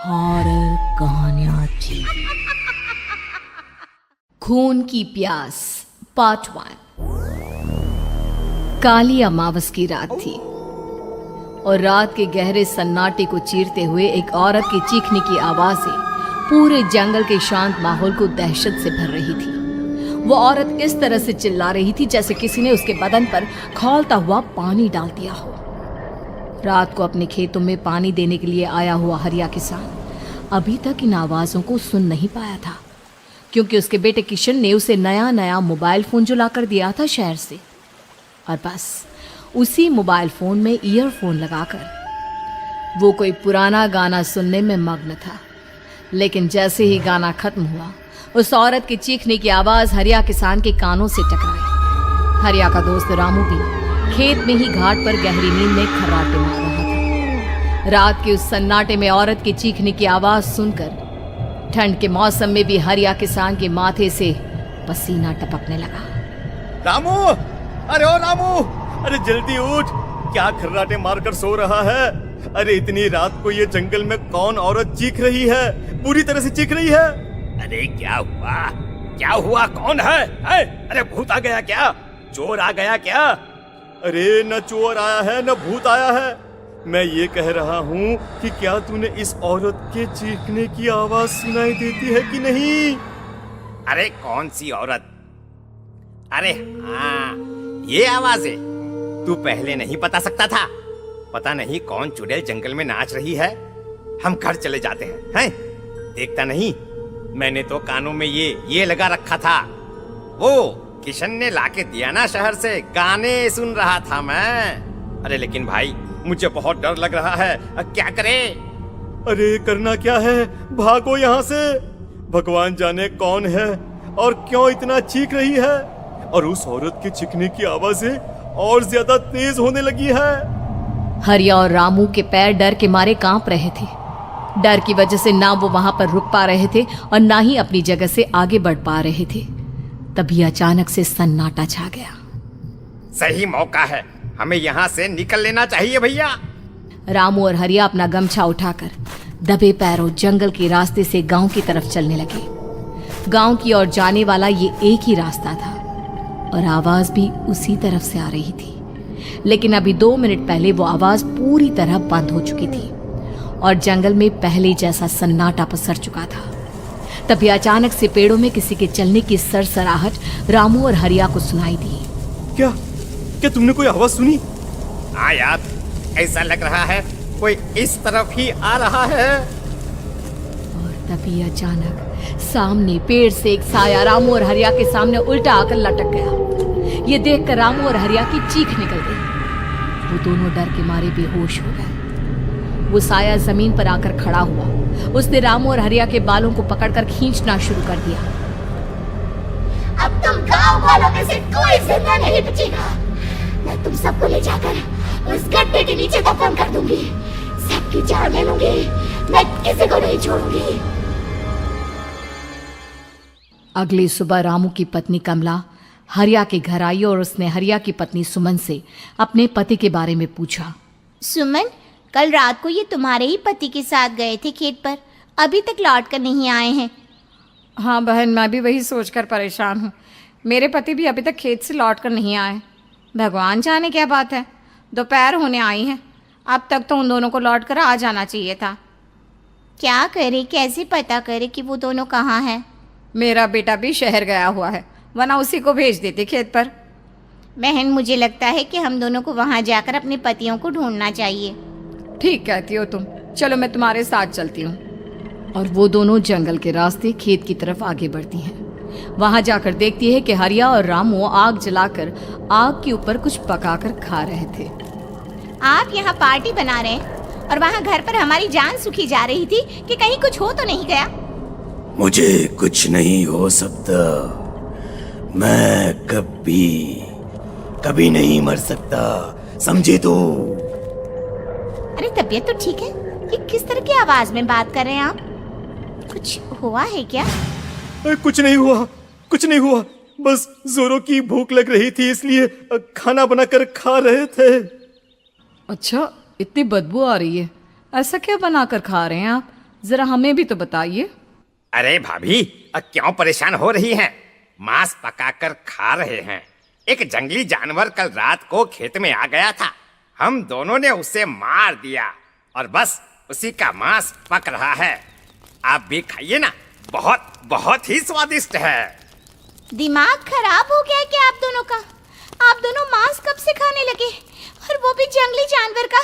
Horror कहानियां थी। खून की प्यास पार्ट 1। काली अमावस की रात थी और रात के गहरे सन्नाटे को चीरते हुए एक औरत के चीखने की आवाजें पूरे जंगल के शांत माहौल को दहशत से भर रही थी। वो औरत इस तरह से चिल्ला रही थी जैसे किसी ने उसके बदन पर खौलता हुआ पानी डाल दिया हो। रात को अपने खेतों में पानी देने के लिए आया हुआ हरिया किसान अभी तक इन आवाज़ों को सुन नहीं पाया था, क्योंकि उसके बेटे किशन ने उसे नया मोबाइल फ़ोन जो लाकर दिया था शहर से, और बस उसी मोबाइल फ़ोन में ईयरफोन लगाकर वो कोई पुराना गाना सुनने में मग्न था। लेकिन जैसे ही गाना खत्म हुआ, उस औरत के चीखने की आवाज़ हरिया किसान के कानों से टकराई। हरिया का दोस्त रामू भी खेत में ही घाट पर गहरी नींद में खर्राटे मार रहा था। रात के उस सन्नाटे में औरत की चीखने की आवाज सुनकर ठंड के मौसम में भी हरिया किसान के माथे से पसीना टपकने लगा। रामू, अरे ओ रामू, अरे जल्दी उठ, क्या खर्राटे मारकर सो रहा है? अरे इतनी रात को ये जंगल में कौन औरत चीख रही है? पूरी तरह से चीख रही है। अरे क्या हुआ? क्या हुआ? कौन है? अरे भूत आ गया क्या? चोर आ गया क्या? अरे न चोर आया है न भूत आया है। मैं ये कह रहा हूँ कि क्या तूने इस औरत के चीखने की आवाज सुनाई देती है कि नहीं? अरे कौन सी औरत? अरे हाँ, ये आवाज है। तू पहले नहीं बता सकता था? पता नहीं कौन चुड़ैल जंगल में नाच रही है। हम घर चले जाते हैं। देखता नहीं, मैंने तो कानों में ये लगा रखा था। वो किशन ने लाके दिया ना शहर से, गाने सुन रहा था मैं। अरे लेकिन भाई, मुझे बहुत डर लग रहा है। क्या करें? अरे करना क्या है, भागो यहाँ से। भगवान जाने कौन है और क्यों इतना चीख रही है। और उस औरत के चीखने की आवाजें और ज्यादा तेज होने लगी है। हरिया और रामू के पैर डर के मारे कांप रहे थे। डर की वजह से ना वो वहां पर रुक पा रहे थे और ना ही अपनी जगह से आगे बढ़ पा रहे थे। तभी अचानक से सन्नाटा छा गया। सही मौका है, हमें यहाँ से निकल लेना चाहिए भैया। रामू और हरिया अपना गमछा उठाकर दबे पैरों जंगल के रास्ते से गांव की तरफ चलने लगे। गांव की ओर जाने वाला ये एक ही रास्ता था और आवाज भी उसी तरफ से आ रही थी। लेकिन अभी 2 मिनट पहले वो आवाज पूरी तरह बंद हो चुकी थी और जंगल में पहले जैसा सन्नाटा पसर चुका था। तभी अचानक से पेड़ों में किसी के चलने की सरसराहट रामू और हरिया को सुनाई दी। क्या तुमने कोई आवाज सुनी? हाँ यार, ऐसा लग रहा है कोई इस तरफ ही आ रहा है। और तभी अचानक सामने पेड़ से एक साया रामू और हरिया के सामने उल्टा आकर लटक गया। ये देखकर रामू और हरिया की चीख निकल गई। वो दोनों डर के मारे बेहोश हो गए। वो साया जमीन पर आकर खड़ा हुआ। उसने रामू और हरिया के बालों को पकड़कर खींचना शुरू कर दिया। अब तुम गांव वालों में से कोई जिंदा नहीं बचेगा। मैं तुम सबको ले जाकर उस गड्ढे के नीचे दफन कर दूंगी। सबकी जान ले लूंगी, मैं किसी को नहीं छोड़ूंगी। अगली सुबह रामू की पत्नी कमला हरिया के घर आई और उसने हरिया की पत्नी सुमन से अपने पति के बारे में पूछा। सुमन, कल रात को ये तुम्हारे ही पति के साथ गए थे खेत पर, अभी तक लौट कर नहीं आए हैं। हाँ बहन, मैं भी वही सोचकर परेशान हूँ। मेरे पति भी अभी तक खेत से लौट कर नहीं आए। भगवान जाने क्या बात है, दोपहर होने आई है। अब तक तो उन दोनों को लौट कर आ जाना चाहिए था। क्या करे, कैसे पता करे कि वो दोनों कहाँ हैं? मेरा बेटा भी शहर गया हुआ है, वरना उसी को भेज देते खेत पर। बहन, मुझे लगता है कि हम दोनों को वहाँ जाकर अपने पतियों को ढूंढना चाहिए। ठीक कहती हो तुम, चलो मैं तुम्हारे साथ चलती हूँ। और वो दोनों जंगल के रास्ते खेत की तरफ आगे बढ़ती हैं। वहां जाकर देखती है कि हरिया और रामू आग जलाकर आग के ऊपर कुछ पकाकर खा रहे थे। आप यहाँ पार्टी बना रहे हैं और वहाँ घर पर हमारी जान सुखी जा रही थी कि कहीं कुछ हो तो नहीं गया? मुझे कुछ नहीं हो सकता। मैं कभी नहीं मर सकता, समझे तो? अरे तबीयत तो ठीक है। ये किस तरह की आवाज में बात कर रहे हैं आप? कुछ हुआ है क्या? कुछ नहीं हुआ, बस जोरों की भूख लग रही थी, इसलिए खाना बनाकर खा रहे थे। अच्छा, इतनी बदबू आ रही है, ऐसा क्या बनाकर खा रहे हैं आप? जरा हमें भी तो बताइए। अरे भाभी, क्यों परेशान हो रही हैं? मांस पकाकर खा रहे हैं। एक जंगली जानवर कल रात को खेत में आ गया था। हम दोनों ने उसे मार दिया और बस उसी का मांस पक रहा है। आप भी खाइए ना, बहुत बहुत ही स्वादिष्ट है। दिमाग खराब हो गया है क्या आप दोनों का? आप दोनों मांस कब से खाने लगे, और वो भी जंगली जानवर का?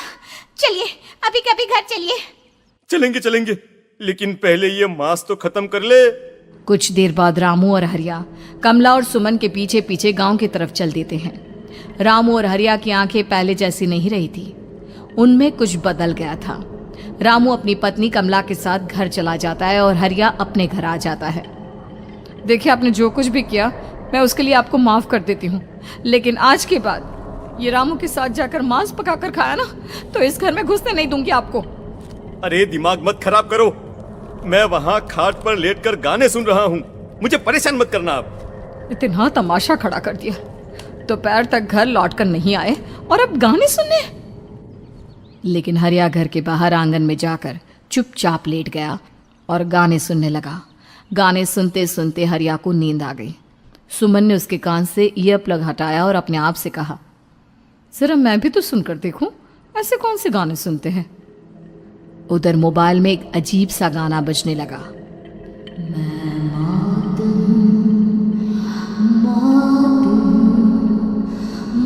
चलिए अभी कभी घर चलिए। चलेंगे चलेंगे, लेकिन पहले ये मांस तो खत्म कर ले। कुछ देर बाद रामू और हरिया कमला और सुमन के पीछे पीछे गांव की तरफ चल देते हैं। रामू और हरिया की आंखें पहले जैसी नहीं रही थी, उनमें कुछ बदल गया था। रामू अपनी पत्नी कमला के साथ घर चला जाता है और हरिया अपने घर आ जाता है। देखिए, आपने जो कुछ भी किया मैं उसके लिए आपको माफ कर देती हूँ, लेकिन आज के बाद ये रामू के साथ जाकर मांस पकाकर खाया ना, तो इस घर में घुसने नहीं दूंगी आपको। अरे दिमाग मत खराब करो, मैं वहां खाट पर लेटकर गाने सुन रहा हूँ, मुझे परेशान मत करना आप। इतना तमाशा खड़ा कर दिया, दोपहर तक घर लौटकर नहीं आए और अब गाने सुनने। लेकिन हरिया घर के बाहर आंगन में जाकर चुपचाप लेट गया और गाने सुनने लगा। गाने सुनते सुनते हरिया को नींद आ गई। सुमन ने उसके कान से ईयर प्लग हटाया और अपने आप से कहा, जरा मैं भी तो सुनकर देखूं, ऐसे कौन से गाने सुनते हैं। उधर मोबाइल में एक अजीब सा गाना बजने लगा।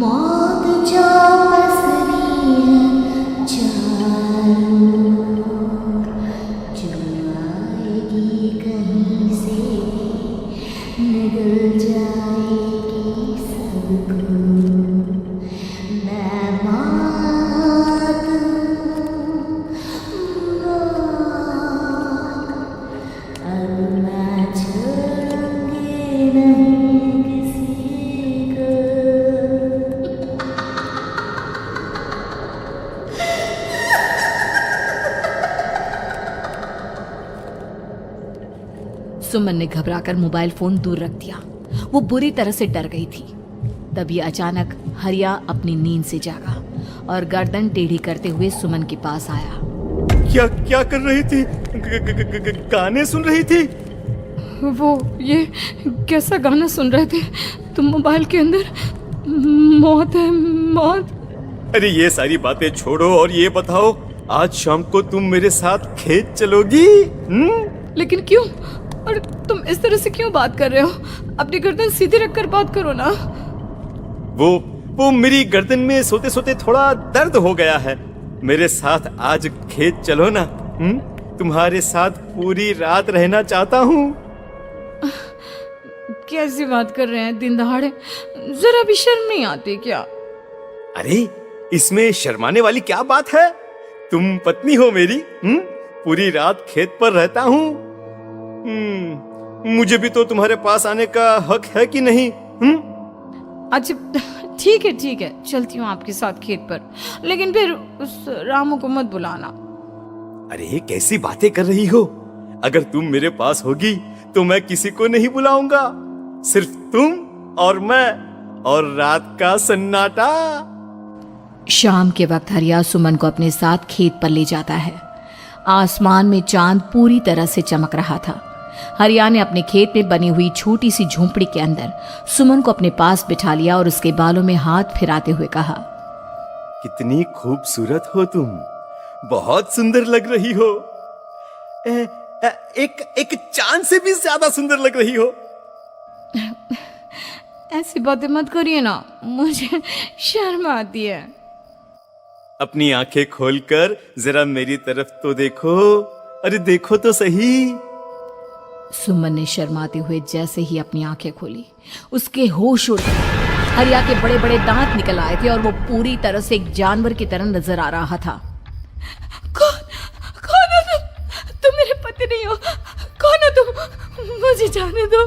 मौत जो पसरी है चारों, जो आएगी कहीं से निगल जाएगी सबको। मैं मौत अब मैं छोड़ूंगी नहीं किसी को। सुमन ने घबराकर मोबाइल फोन दूर रख दिया। वो बुरी तरह से डर गई थी। तभी अचानक हरिया अपनी नींद से जागा और गर्दन टेढ़ी करते हुए सुमन के पास आया। क्या क्या कर रही थी? गाने सुन रही थी? वो ये कैसा गाना सुन रहे थे तुम मोबाइल के अंदर? मौत है, मौत। अरे ये सारी बातें छोड़ो और ये बताओ, आज शाम को तुम मेरे साथ खेत चलोगी? लेकिन क्यों? और तुम इस तरह से क्यों बात कर रहे हो? अपनी गर्दन सीधी रखकर बात करो ना। वो मेरी गर्दन में सोते सोते थोड़ा दर्द हो गया है। मेरे साथ आज खेत चलो ना। तुम्हारे साथ पूरी रात रहना चाहता हूँ। कैसी बात कर रहे हैं दिन दहाड़े? जरा भी शर्म नहीं आती क्या? अरे इसमें शर्माने वाली क्या बात है? तुम पत्नी हो मेरी। पूरी रात खेत पर रहता हूँ। मुझे भी तो तुम्हारे पास आने का हक है कि नहीं? अच्छा ठीक है, चलती हूँ आपके साथ खेत पर, लेकिन फिर उस रामू को मत बुलाना। अरे कैसी बातें कर रही हो? अगर तुम मेरे पास होगी तो मैं किसी को नहीं बुलाऊंगा, सिर्फ तुम और मैं और रात का सन्नाटा। शाम के वक्त हरिया सुमन को अपने साथ खेत पर ले जाता है। आसमान में चांद पूरी तरह से चमक रहा था। हरिया ने अपने खेत में बनी हुई छोटी सी झोंपड़ी के अंदर सुमन को अपने पास बिठा लिया और उसके बालों में हाथ फिराते हुए कहा, कितनी खूबसूरत हो तुम, बहुत सुंदर लग रही हो। एक चांद से भी ज्यादा सुंदर लग रही हो। ऐसी बातें मत करिए ना, मुझे शर्म आती है। अपनी आंखें खोलकर जरा मेरी तरफ तो देखो। अरे देखो तो सही। सुमन ने शर्माते हुए जैसे ही अपनी आंखें खोली, उसके होश उड़ गए। हरिया के बड़े बड़े दांत निकल आए थे और वो पूरी तरह से एक जानवर की तरह नजर आ रहा था। कौन हो तुम मेरे पति नहीं हो। कौन हो तुम? मुझे जाने दो।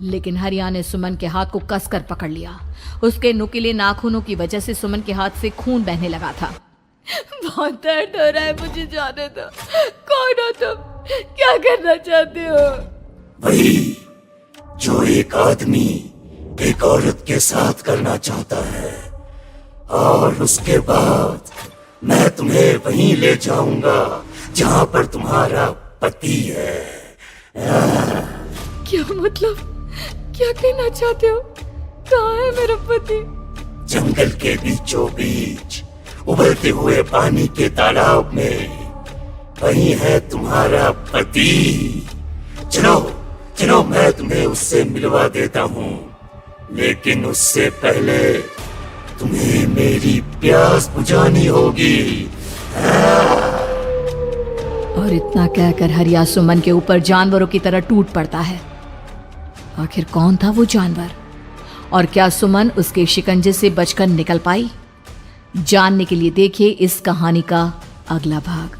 लेकिन हरिया ने सुमन के हाथ को कसकर पकड़ लिया। उसके नुकीले नाखूनों की वजह से सुमन के हाथ से खून बहने लगा था। बहुत दर्द हो रहा है, मुझे जाने दो। कौन हो तुम? क्या करना चाहते हो? वही जो एक आदमी एक औरत के साथ करना चाहता है, और उसके बाद मैं तुम्हें वहीं ले जाऊंगा जहां पर तुम्हारा पति है। क्या मतलब, क्या कहना चाहते हो? कहाँ है मेरा पति? जंगल के बीचों बीच उबलते हुए पानी के तालाब में, वहीं है तुम्हारा पति। चलो चलो, मैं तुम्हें उससे मिलवा देता हूँ, लेकिन उससे पहले तुम्हें मेरी प्यास बुझानी होगी। और इतना कहकर हरिया सुमन के ऊपर जानवरों की तरह टूट पड़ता है। आखिर कौन था वो जानवर, और क्या सुमन उसके शिकंजे से बचकर निकल पाई? जानने के लिए देखिए इस कहानी का अगला भाग।